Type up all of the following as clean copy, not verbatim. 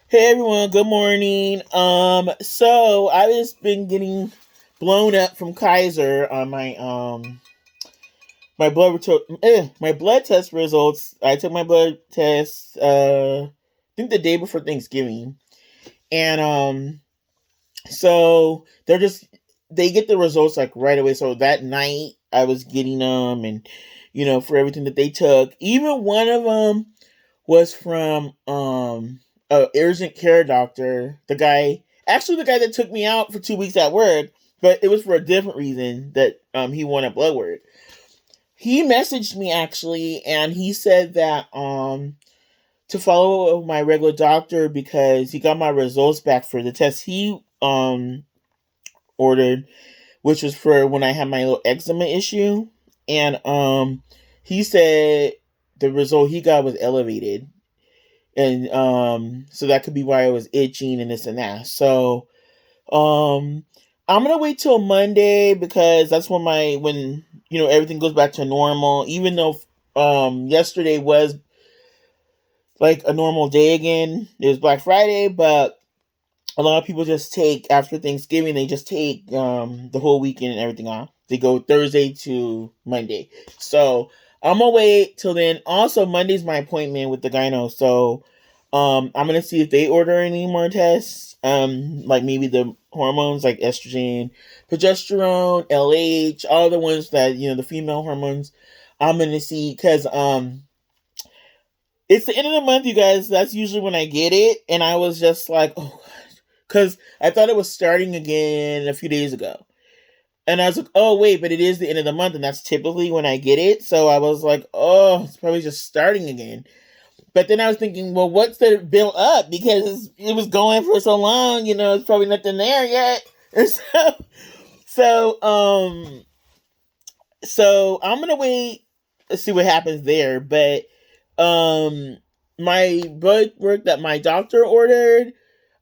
Hey everyone, good morning. So I've just been getting blown up from Kaiser on my blood test results. I took my blood test I think the day before Thanksgiving. And so they get the results like right away. So that night I was getting them and for everything that they took. Even one of them was from a urgent care doctor. The guy that took me out for 2 weeks at work, but it was for a different reason that he wanted blood work. He messaged me actually, and he said that to follow my regular doctor because he got my results back for the test he ordered, which was for when I had my little eczema issue, and he said the result he got was elevated, and so that could be why I was itching and this and that. So um I'm gonna wait till Monday because that's when everything goes back to normal. Even though yesterday was like a normal day again, it was Black Friday, but a lot of people just take after Thanksgiving. They just take the whole weekend and everything off. They go Thursday to Monday. So I'm gonna wait till then. Also, Monday's my appointment with the gyno. So I'm gonna see if they order any more tests. Like maybe the hormones like estrogen, progesterone, LH, all the ones that the female hormones. I'm gonna see because it's the end of the month, you guys. That's usually when I get it, and I was just like, oh, because I thought it was starting again a few days ago. And I was like, oh, wait, but it is the end of the month, and that's typically when I get it. So I was like, oh, it's probably just starting again. But then I was thinking, well, what's the bill up? Because it was going for so long, it's probably nothing there yet. And so, so I'm gonna wait to see what happens there. But um, my blood work that my doctor ordered,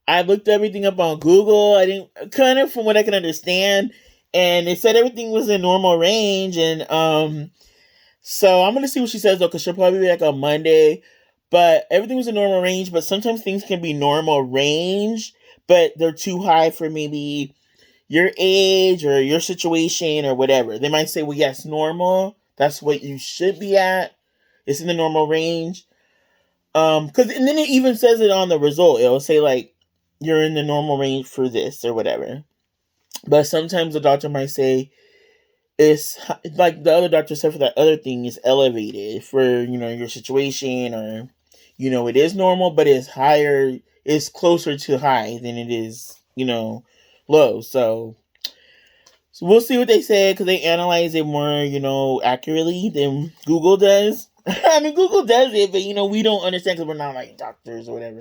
I looked everything up on Google. I didn't kind of from what I can understand, and it said everything was in normal range. And so I'm gonna see what she says though, because she'll probably be back on Monday. But everything was in normal range. But sometimes things can be normal range, but they're too high for maybe your age or your situation or whatever. They might say, "Well, yes, normal. That's what you should be at. It's in the normal range." Because and then it even says it on the result. It'll say like you're in the normal range for this or whatever. But sometimes the doctor might say it's like the other doctor said for that other thing is elevated for your situation, or it is normal, but it's higher. It's closer to high than it is low. So we'll see what they say because they analyze it more accurately than Google does. I mean, Google does it, but we don't understand because we're not like doctors or whatever.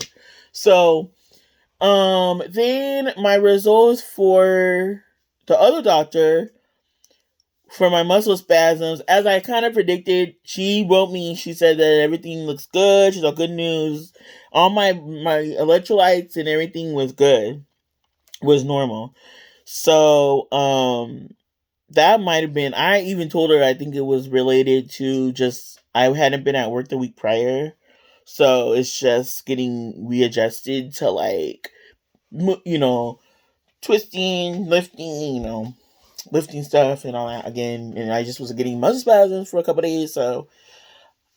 So, then my results for the other doctor for my muscle spasms, as I kind of predicted, she wrote me. She said that everything looks good. She's all good news. All my electrolytes and everything was good, was normal. So, that might have been. I even told her I think it was related to just I hadn't been at work the week prior, so it's just getting readjusted to like you know twisting, lifting, lifting stuff and all that again. And I just was getting muscle spasms for a couple days, so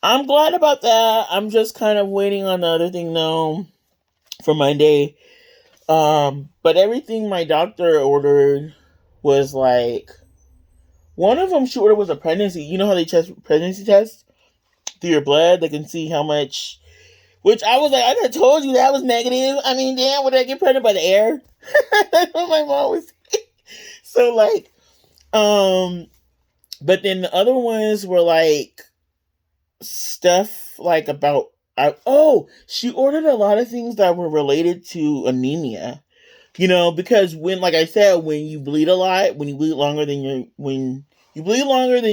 I'm glad about that. I'm just kind of waiting on the other thing though for Monday. But everything my doctor ordered was like one of them she ordered was a pregnancy. You know how they test pregnancy tests through your blood? They can see how much. Which I was like, I could have told you that was negative. I mean, damn, would I get pregnant by the air? That's what my mom was saying. So like, um, but then the other ones were like stuff like about. She ordered a lot of things that were related to anemia. Because when, like I said, when you bleed a lot, when you bleed longer than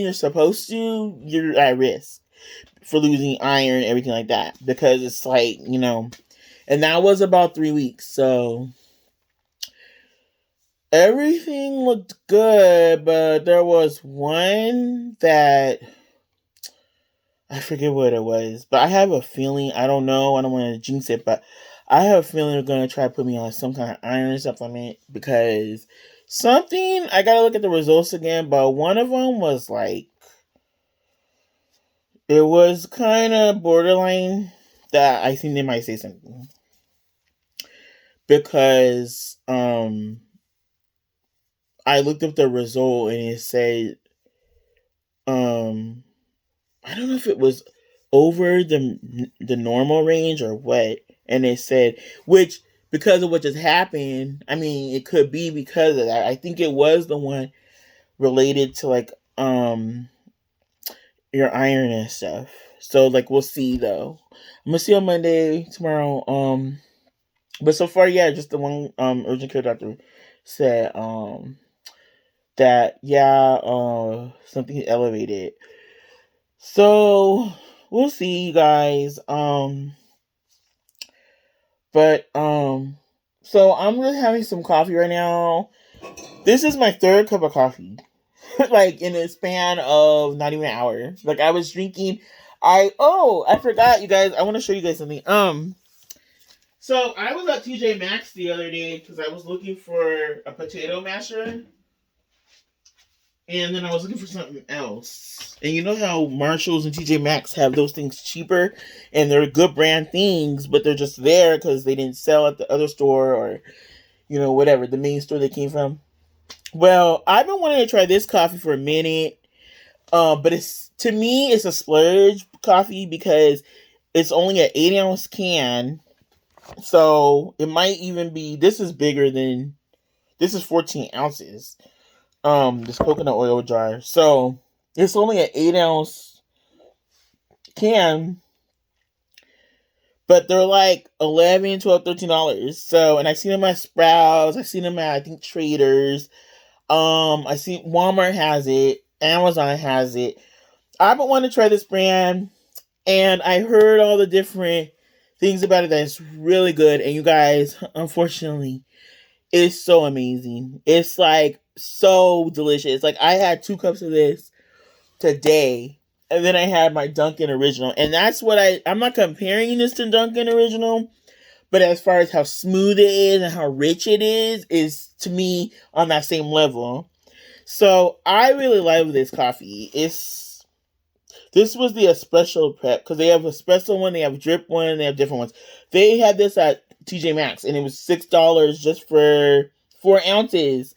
you're supposed to, you're at risk for losing iron and everything like that. Because it's like, and that was about 3 weeks. So everything looked good, but there was one that I forget what it was, but I have a feeling, I don't know, I don't want to jinx it, but I have a feeling they're gonna try to put me on some kind of iron supplement because something I gotta look at the results again, but one of them was like it was kind of borderline that I think they might say something because I looked up the result and it said um I don't know if it was over the normal range or what, and it said which because of what just happened. I mean, it could be because of that. I think it was the one related to like your iron and stuff. So like we'll see though. I'm gonna see on Monday tomorrow. But so far, yeah, just the one urgent care doctor said that yeah something elevated. So we'll see, you guys. But so I'm just having some coffee right now. This is my third cup of coffee, like in a span of not even an hour. Like I was drinking. I forgot, you guys. I want to show you guys something. So I was at TJ Maxx the other day because I was looking for a potato masher. And then I was looking for something else. And you know how Marshalls and TJ Maxx have those things cheaper and they're good brand things, but they're just there because they didn't sell at the other store or, you know, whatever, the main store they came from. Well, I've been wanting to try this coffee for a minute. But it's to me it's a splurge coffee because it's only an 8-ounce can. So it might even be this is 14 ounces. This coconut oil jar. So it's only an 8-ounce can, but they're like 11, 12, $13. So, and I seen them at Sprouts, I seen them at I think Traders. I see Walmart has it, Amazon has it. I've been wanting to try this brand, and I heard all the different things about it that's really good. And you guys, unfortunately, it's so amazing. It's like so delicious. Like I had 2 cups of this today, and then I had my Dunkin' Original, and that's what I'm not comparing this to Dunkin' Original, but as far as how smooth it is and how rich it is to me on that same level. So I really love this coffee. This was the espresso prep because they have espresso one, they have drip one, they have different ones. They had this at TJ Maxx and it was $6 just for 4 ounces.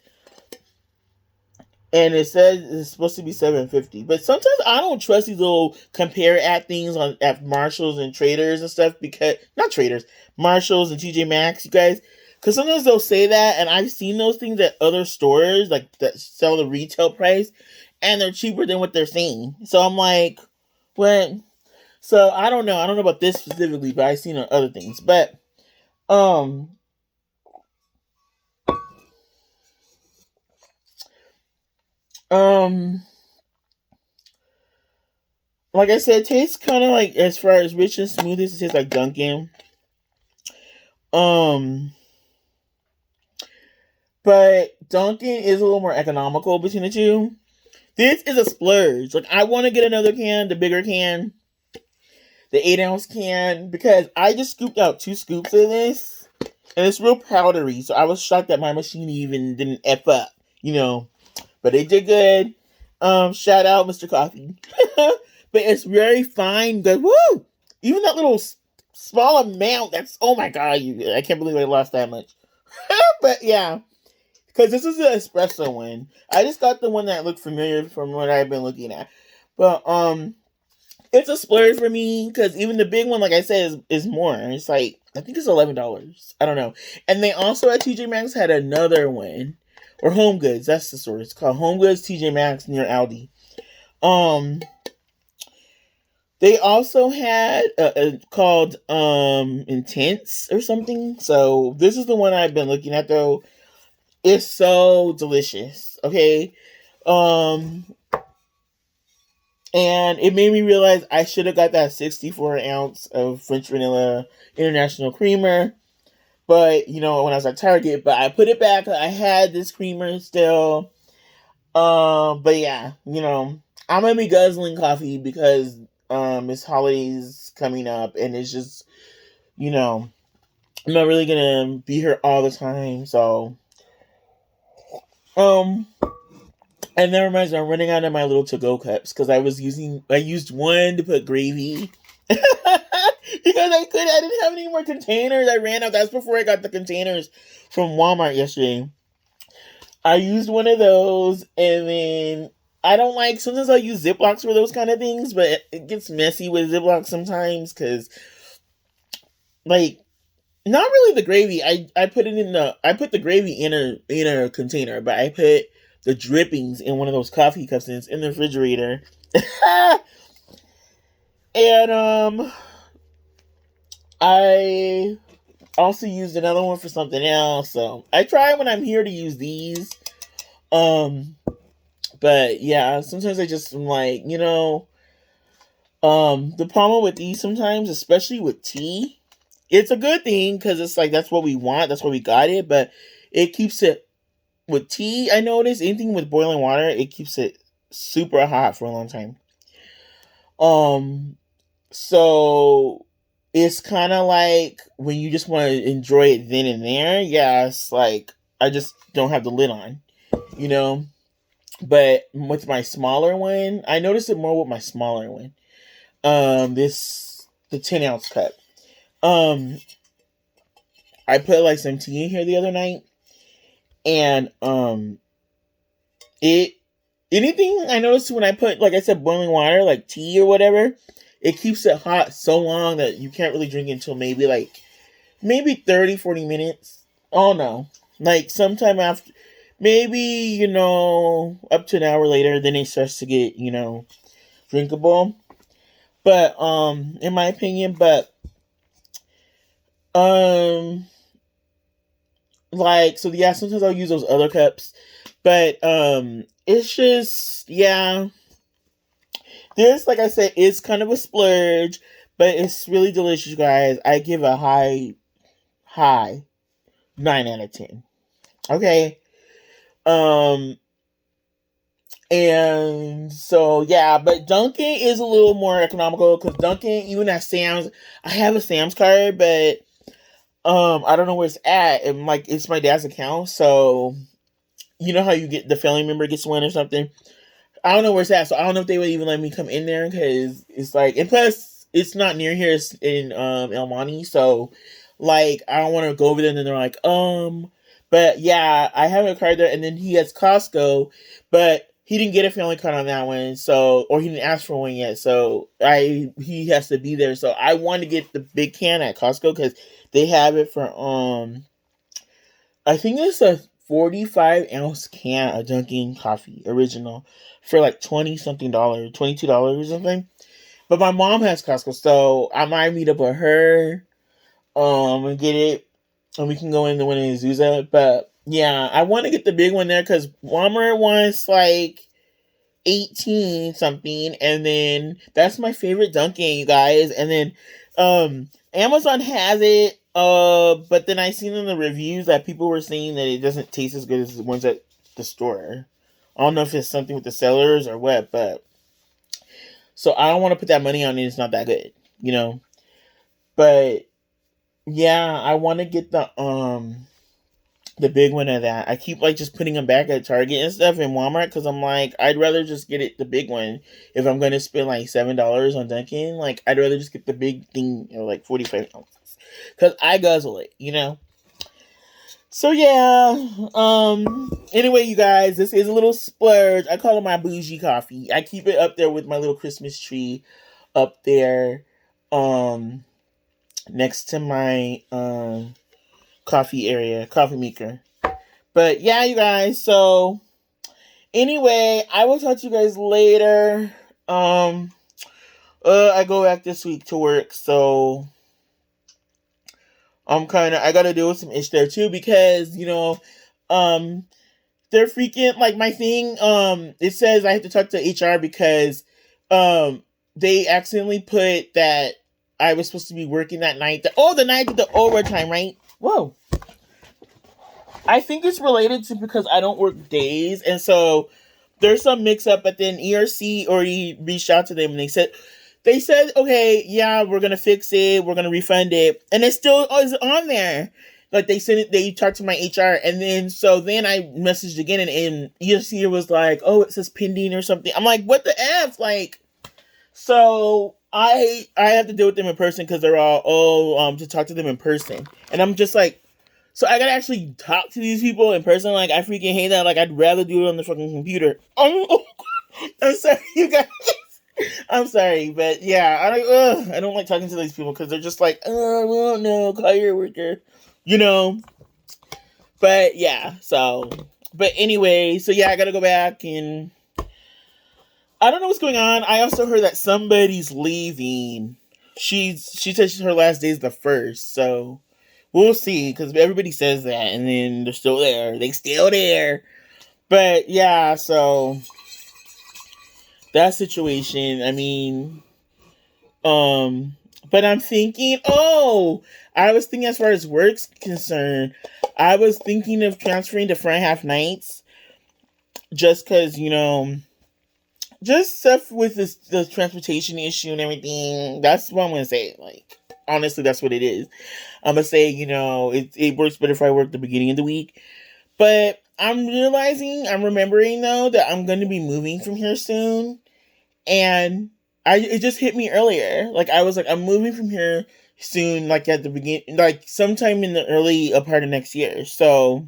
And it says it's supposed to be $7.50. But sometimes I don't trust these little compare at things on at Marshalls and Traders and stuff because not Traders, Marshalls and TJ Maxx, you guys. Because sometimes they'll say that, and I've seen those things at other stores like that sell the retail price, and they're cheaper than what they're saying. So I'm like, what? So I don't know. I don't know about this specifically, but I've seen other things. But um um like I said, it tastes kind of like as far as rich and smooth as it tastes like Dunkin'. Um, but Dunkin' is a little more economical between the two. This is a splurge. Like I want to get another can, the bigger can, the 8-ounce can, because I just scooped out 2 scoops of this, and it's real powdery. So I was shocked that my machine even didn't f up, you know. But it did good. Shout out Mr. Coffee. But it's very fine. Good. Woo! Even that little small amount. That's oh my god! I can't believe I lost that much. But yeah, because this is the espresso one. I just got the one that looked familiar from what I've been looking at. But it's a splurge for me because even the big one, like I said, is more. It's like I think it's $11. I don't know. And they also at TJ Maxx had another one. Or Home Goods, that's the store. It's called Home Goods TJ Maxx near Aldi. Um, they also had called Intense or something. So this is the one I've been looking at though. It's so delicious. Okay. Um, and it made me realize I should have got that 64-ounce of French Vanilla International Creamer. But you know, when I was at Target, but I put it back. I had this creamer still. But yeah, you know, I'm gonna be guzzling coffee because it's holidays coming up, and it's just, you know, I'm not really gonna be here all the time, so um. And that reminds me, I'm running out of my little to-go cups because I used one to put gravy because I didn't have any more containers. I ran out. That's before I got the containers from Walmart yesterday. I used one of those, and then I don't like. Sometimes I use Ziplocs for those kind of things, but it gets messy with Ziplocs sometimes because, like, not really the gravy. I put it in the I put the gravy in a container, but I put the drippings in one of those coffee cups and it's in the refrigerator. And I also used another one for something else. So I try when I'm here to use these. Um but yeah, sometimes I just am like, the problem with these sometimes, especially with tea, it's a good thing because it's like that's what we want, that's why we got it, but it keeps it with tea. I notice anything with boiling water, it keeps it super hot for a long time. Um, so it's kind of like when you just want to enjoy it then and there. Yeah, it's like I just don't have the lid on, you know. But with my smaller one, I notice it more with my smaller one. This the 10 ounce cup. Um, I put like some tea in here the other night, and it anything I noticed when I put, like I said, boiling water, like tea or whatever, it keeps it hot so long that you can't really drink it until maybe 30, 40 minutes. Oh no. Like sometime after, maybe, up to an hour later, then it starts to get, drinkable. But, in my opinion, um, so yeah, sometimes I'll use those other cups. But, it's just, yeah, this, like I said, is kind of a splurge, but it's really delicious, guys. I give a high 9 out of 10. Okay. Um, and so, yeah, but Dunkin' is a little more economical because Dunkin', even at Sam's, I have a Sam's card, but, I don't know where it's at. And, like, it's my dad's account, so, you know how you get the family member gets one or something? I don't know where it's at, so I don't know if they would even let me come in there because it's like, and plus it's not near here. It's in El Monte, so like I don't want to go over there. And then they're like, but yeah, I have a card there, and then he has Costco, but he didn't get a family card on that one, so or he didn't ask for one yet, so he has to be there. So I want to get the big can at Costco because they have it for I think it's a 45-ounce can of Dunkin' coffee original for like 20 something dollars, $22 or something. But my mom has Costco, so I might meet up with her, and get it, and we can go in the one in Azusa. But yeah, I want to get the big one there because Walmart wants like 18 something, and then that's my favorite Dunkin', you guys. And then Amazon has it, but then I seen in the reviews that people were saying that it doesn't taste as good as the ones at the store. I don't know if it's something with the sellers or what, but so I don't want to put that money on it. It's not that good, you know. But yeah, I want to get the big one of that. I keep like just putting them back at Target and stuff in Walmart because I'm like, I'd rather just get it the big one if I'm gonna spend like $7 on Dunkin'. Like I'd rather just get the big thing, like 45 ounces, because I guzzle it, you know. So yeah, anyway, you guys, this is a little splurge. I call it my bougie coffee. I keep it up there with my little Christmas tree up there, um, next to my coffee maker. But yeah, you guys. So anyway, I will talk to you guys later. I go back this week to work, so I gotta deal with some ish there too because um, they're freaking like my thing. It says I have to talk to HR because they accidentally put that I was supposed to be working that night. The night of the overtime, right? Whoa. I think it's related to because I don't work days, and so there's some mix up. But then ERC already reached out to them, and they said They said, okay, yeah, we're gonna fix it, we're gonna refund it, and it still is on there. Like they sent it, they talked to my HR, and then I messaged again, and ESC was like, oh, it says pending or something. I'm like, what the f, like. So I have to deal with them in person because they're all to talk to them in person, and I'm just like, so I gotta actually talk to these people in person. Like I freaking hate that. Like I'd rather do it on the fucking computer. I'm sorry, you guys. I'm sorry, but yeah, I don't like talking to these people because they're just like, oh, we don't know, call your worker, you know. But yeah, so but anyway, so yeah, I gotta go back and I don't know what's going on. I also heard that somebody's leaving. She said her last day is the 1st, so we'll see because everybody says that, and then they're still there. They still there, but yeah, so that situation. I mean, Um, but I'm thinking, I was thinking as far as work's concerned, I was thinking of transferring to front half nights just because, just stuff with the transportation issue and everything. That's what I'm going to say. Like, honestly, that's what it is. I'm going to say, it works better if I work the beginning of the week. But I'm remembering though that I'm going to be moving from here soon. And it just hit me earlier. Like I was like, I'm moving from here soon, like at the beginning, like sometime in the early part of next year. So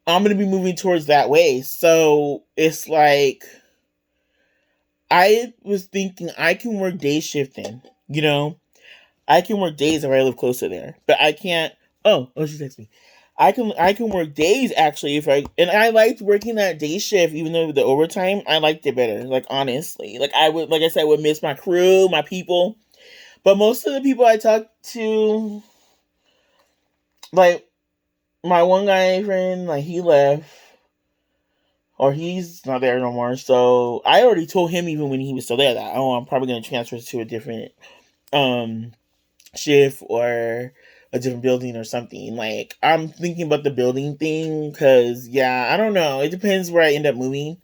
I'm gonna be moving towards that way. So it's like I was thinking I can work day shifting. I can work days if I live closer there, but I can't. Oh, she texted me. I can work days actually if I liked working that day shift even though the overtime I liked it better, like honestly, like I said I would miss my crew, my people, but most of the people I talked to, like my one guy friend, like he left or he's not there no more, so I already told him even when he was still there that I'm probably gonna transfer to a different um shift or a different building or something. Like I'm thinking about the building thing because yeah, I don't know. It depends where I end up moving,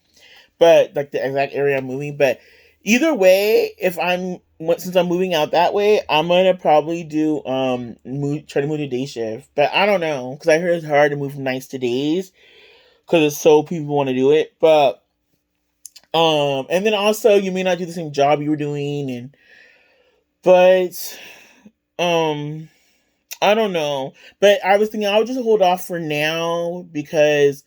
but like the exact area I'm moving. But either way, if since I'm moving out that way, I'm gonna probably do try to move to day shift. But I don't know because I heard it's hard to move from nights to days because it's so people want to do it. But and then also you may not do the same job you were doing but um I don't know. But I was thinking I'll just hold off for now because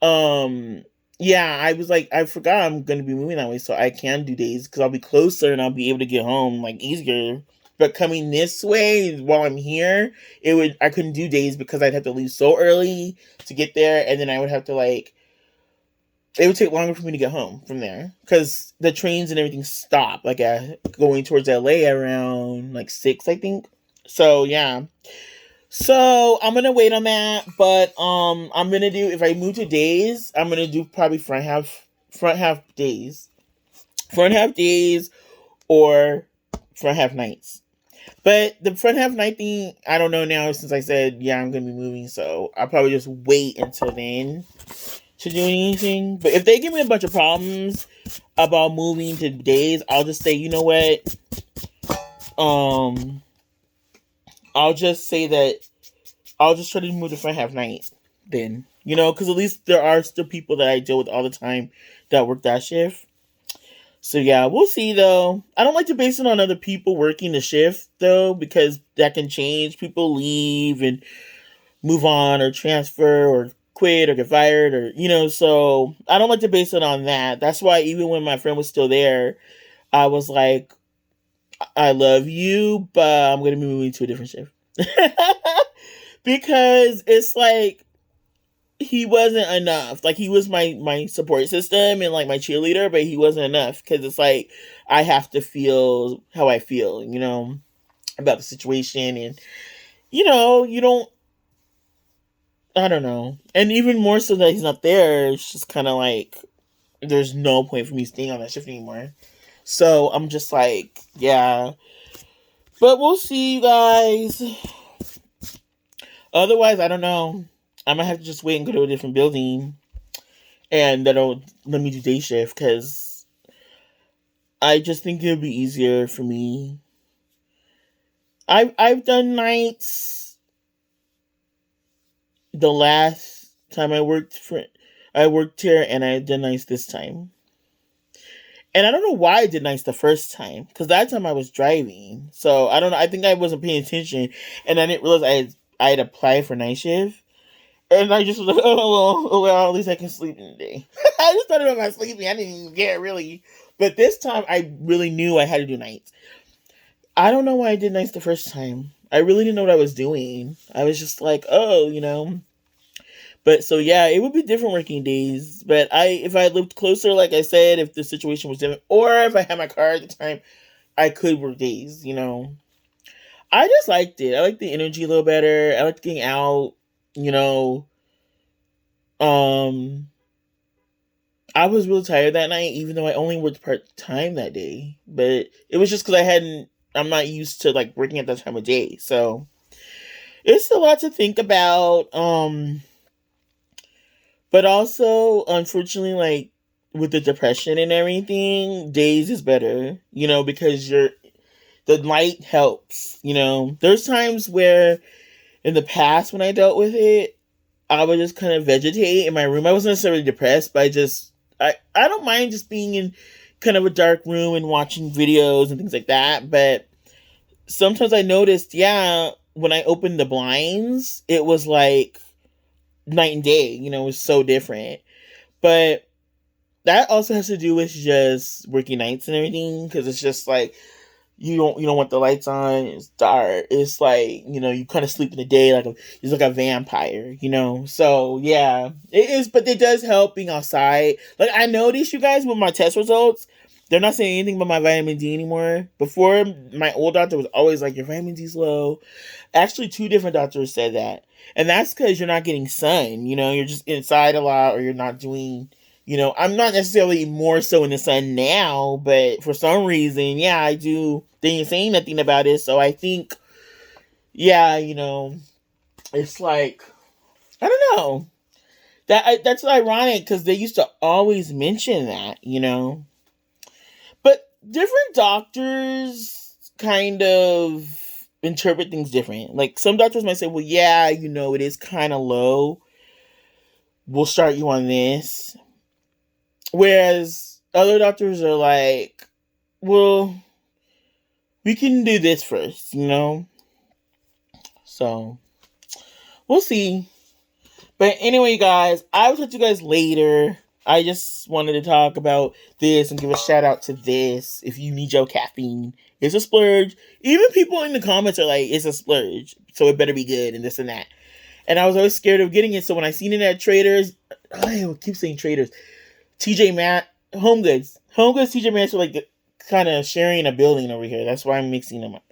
um yeah, I was like I forgot I'm gonna be moving that way so I can do days because I'll be closer and I'll be able to get home like easier. But coming this way while I'm here, I couldn't do days because I'd have to leave so early to get there and then I would have to like it would take longer for me to get home from there because the trains and everything stop like going towards LA around like 6 I think. So yeah. So I'm gonna wait on that, but I'm gonna do if I move to days, I'm gonna do probably front half days, or front half nights. But the front half night thing, I don't know now since I said yeah I'm gonna be moving, so I'll probably just wait until then to do anything. But if they give me a bunch of problems about moving to days, I'll just say you know what, um, I'll just say that I'll just try to move to front half night then. Because at least there are still people that I deal with all the time that work that shift. So yeah, we'll see though. I don't like to base it on other people working the shift though, because that can change. People leave and move on or transfer or quit or get fired so I don't like to base it on that. That's why even when my friend was still there, I was like, I love you, but I'm gonna be moving to a different shift. Because it's like he wasn't enough. Like he was my support system and like my cheerleader, but he wasn't enough because it's like I have to feel how I feel, about the situation, and you don't. I don't know, and even more so that he's not there. It's just kind of like there's no point for me staying on that shift anymore. So I'm just like, yeah. But we'll see, you guys. Otherwise, I don't know. I might have to just wait and go to a different building and that'll let me do day shift because I just think it would be easier for me. I've done nights the last time I worked here, and I did nights this time. And I don't know why I did nights the first time, because that time I was driving. So I don't know. I think I wasn't paying attention, and I didn't realize I had applied for night shift. And I just was like, oh well, at least I can sleep in the day. I just thought about my sleeping. I didn't even care really. But this time I really knew I had to do nights. I don't know why I did nights the first time. I really didn't know what I was doing. I was just like, oh, you know. But so yeah, it would be different working days. But if I lived closer, like I said, if the situation was different, or if I had my car at the time, I could work days, you know. I just liked it. I liked the energy a little better. I liked getting out, you know. Um I was really tired that night, even though I only worked part time that day. But it was just because I'm not used to like working at that time of day. So it's a lot to think about. But also, unfortunately, like with the depression and everything, days is better, you know, because the light helps, you know. There's times where in the past when I dealt with it, I would just kind of vegetate in my room. I wasn't necessarily depressed, but I don't mind just being in kind of a dark room and watching videos and things like that. But sometimes I noticed, yeah, when I opened the blinds, it was like night and day. You know, it was so different. But that also has to do with just working nights and everything, because it's just like you don't want the lights on. It's dark. It's like, you know, you kind of sleep in the day it's like a vampire, you know. So yeah, it is, but it does help being outside. Like I noticed, you guys, with my test results, they're not saying anything about my vitamin D anymore. Before, my old doctor was always like, your vitamin D's low. Actually, two different doctors said that, and that's because you're not getting sun. You know, you're just inside a lot, or you're not doing. You know, I'm not necessarily more so in the sun now, but for some reason, yeah, I do. They ain't saying nothing about it, so I think, yeah, you know, it's like I don't know. That's ironic because they used to always mention that, you know, but different doctors kind of interpret things different. Like some doctors might say, "Well, yeah, you know, it is kind of low. We'll start you on this," whereas other doctors are like, well, we can do this first, you know? So, we'll see. But anyway, guys, I will talk to you guys later. I just wanted to talk about this and give a shout out to this. If you need your caffeine, it's a splurge. Even people in the comments are like, it's a splurge, so it better be good and this and that. And I was always scared of getting it, so when I seen it at Traders, I keep saying Traders, TJ Maxx, Home Goods, TJ Maxx are like kind of sharing a building over here. That's why I'm mixing them up.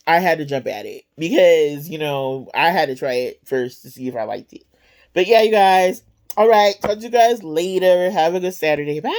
I had to jump at it because, you know, I had to try it first to see if I liked it. But yeah, you guys. All right, talk to you guys later. Have a good Saturday. Bye.